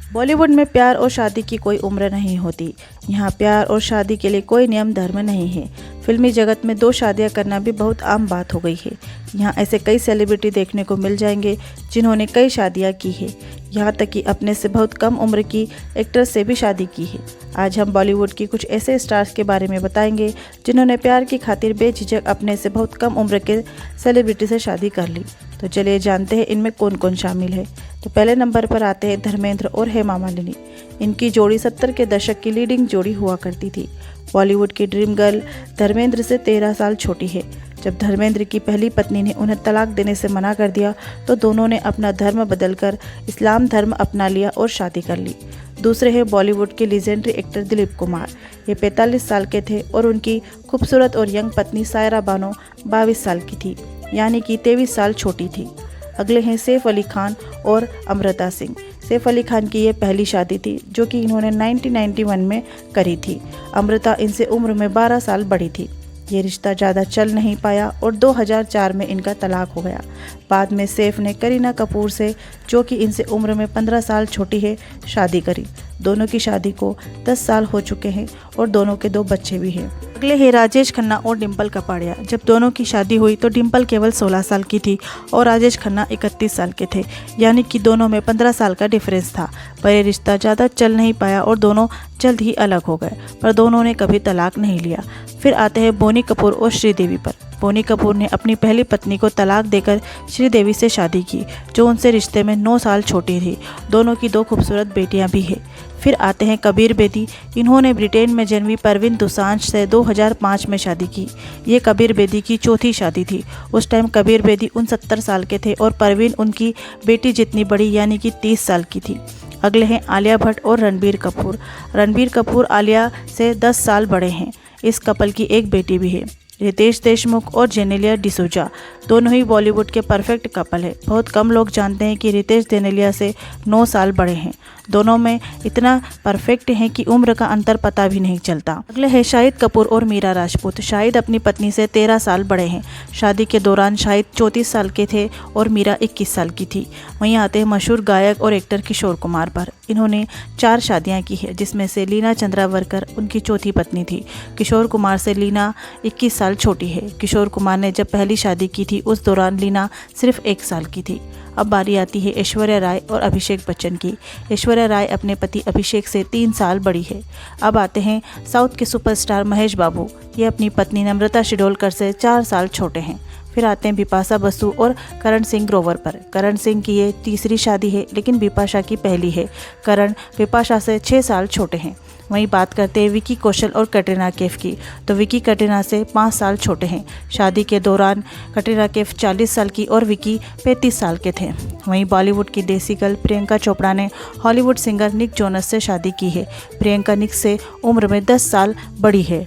बॉलीवुड में प्यार और शादी की कोई उम्र नहीं होती। यहाँ प्यार और शादी के लिए कोई नियम धर्म नहीं है। फिल्मी जगत में दो शादियाँ करना भी बहुत आम बात हो गई है। यहाँ ऐसे कई सेलिब्रिटी देखने को मिल जाएंगे जिन्होंने कई शादियाँ की है। यहाँ तक कि अपने से बहुत कम उम्र की एक्ट्रेस से भी शादी की है। आज हम बॉलीवुड की कुछ ऐसे स्टार्स के बारे में बताएंगे जिन्होंने प्यार की खातिर बेझिझक अपने से बहुत कम उम्र के सेलिब्रिटी से शादी कर ली। तो चलिए जानते हैं इनमें कौन कौन शामिल है। तो पहले नंबर पर आते हैं धर्मेंद्र और हेमा मालिनी। इनकी जोड़ी 70 के दशक की लीडिंग जोड़ी हुआ करती थी। बॉलीवुड की ड्रीम गर्ल धर्मेंद्र से 13 साल छोटी है। जब धर्मेंद्र की पहली पत्नी ने उन्हें तलाक देने से मना कर दिया तो दोनों ने अपना धर्म बदलकर इस्लाम धर्म अपना लिया और शादी कर ली। दूसरे हैं बॉलीवुड के लीजेंडरी एक्टर दिलीप कुमार। ये 45 साल के थे और उनकी खूबसूरत और यंग पत्नी सायरा बानो 22 साल की थी, यानी कि 23 साल छोटी थी। अगले हैं सैफ अली खान और अमृता सिंह। सैफ अली खान की ये पहली शादी थी जो कि इन्होंने 1991 में करी थी। अमृता इनसे उम्र में 12 साल बड़ी थी। ये रिश्ता ज़्यादा चल नहीं पाया और 2004 में इनका तलाक हो गया। बाद में सैफ ने करीना कपूर से, जो कि इनसे उम्र में 15 साल छोटी है, शादी करी। दोनों की शादी को 10 साल हो चुके हैं और दोनों के 2 बच्चे भी हैं। अगले हैं राजेश खन्ना और डिम्पल कपाड़िया। जब दोनों की शादी हुई तो डिम्पल केवल 16 साल की थी और राजेश खन्ना 31 साल के थे, यानी कि दोनों में 15 साल का डिफरेंस था। पर ये रिश्ता ज़्यादा चल नहीं पाया और दोनों जल्द ही अलग हो गए, पर दोनों ने कभी तलाक नहीं लिया। फिर आते हैं बोनी कपूर और श्रीदेवी पर। बोनी कपूर ने अपनी पहली पत्नी को तलाक देकर श्रीदेवी से शादी की, जो उनसे रिश्ते में 9 साल छोटी थी। दोनों की 2 खूबसूरत बेटियां भी हैं। फिर आते हैं कबीर बेदी। इन्होंने ब्रिटेन में जन्मी परवीन दोसांझ से 2005 में शादी की। ये कबीर बेदी की चौथी शादी थी। उस टाइम कबीर बेदी 69 साल के थे और परवीन उनकी बेटी जितनी बड़ी, यानी कि 30 साल की थी। अगले हैं आलिया भट्ट और रणबीर कपूर। रणबीर कपूर आलिया से 10 साल बड़े हैं। इस कपल की एक बेटी भी है। रितेश देशमुख और जेनेलिया डिसूजा दोनों ही बॉलीवुड के परफेक्ट कपल है। बहुत कम लोग जानते हैं कि रितेश जेनेलिया से 9 साल बड़े हैं। दोनों में इतना परफेक्ट हैं कि उम्र का अंतर पता भी नहीं चलता। अगले है शाहिद कपूर और मीरा राजपूत। शाहिद अपनी पत्नी से 13 साल बड़े हैं। शादी के दौरान शाहिद 34 साल के थे और मीरा 21 साल की थी। वहीं आते हैं मशहूर गायक और एक्टर किशोर कुमार पर। इन्होंने 4 शादियां की है, जिसमें से लीना चंद्रावरकर उनकी चौथी पत्नी थी। किशोर कुमार से लीना 21 साल छोटी है। किशोर कुमार ने जब पहली शादी की थी उस दौरान लीना सिर्फ 1 साल की थी। अब बारी आती है ऐश्वर्या राय और अभिषेक बच्चन की। ऐश्वर्या राय अपने पति अभिषेक से 3 साल बड़ी है। अब आते हैं साउथ के सुपरस्टार महेश बाबू। ये अपनी पत्नी नम्रता शिरोडकर से 4 साल छोटे हैं। फिर आते हैं बिपाशा बसु और करण सिंह ग्रोवर पर। करण सिंह की ये तीसरी शादी है, लेकिन बिपाशा की पहली है। करण बिपाशा से 6 साल छोटे हैं। वहीं बात करते हैं विकी कौशल और कटरीना कैफ की। तो विकी कटरीना से 5 साल छोटे हैं। शादी के दौरान कटरीना कैफ 40 साल की और विकी 35 साल के थे। वहीं बॉलीवुड की देसी गर्ल प्रियंका चोपड़ा ने हॉलीवुड सिंगर निक जोनस से शादी की है। प्रियंका निक से उम्र में 10 साल बड़ी है।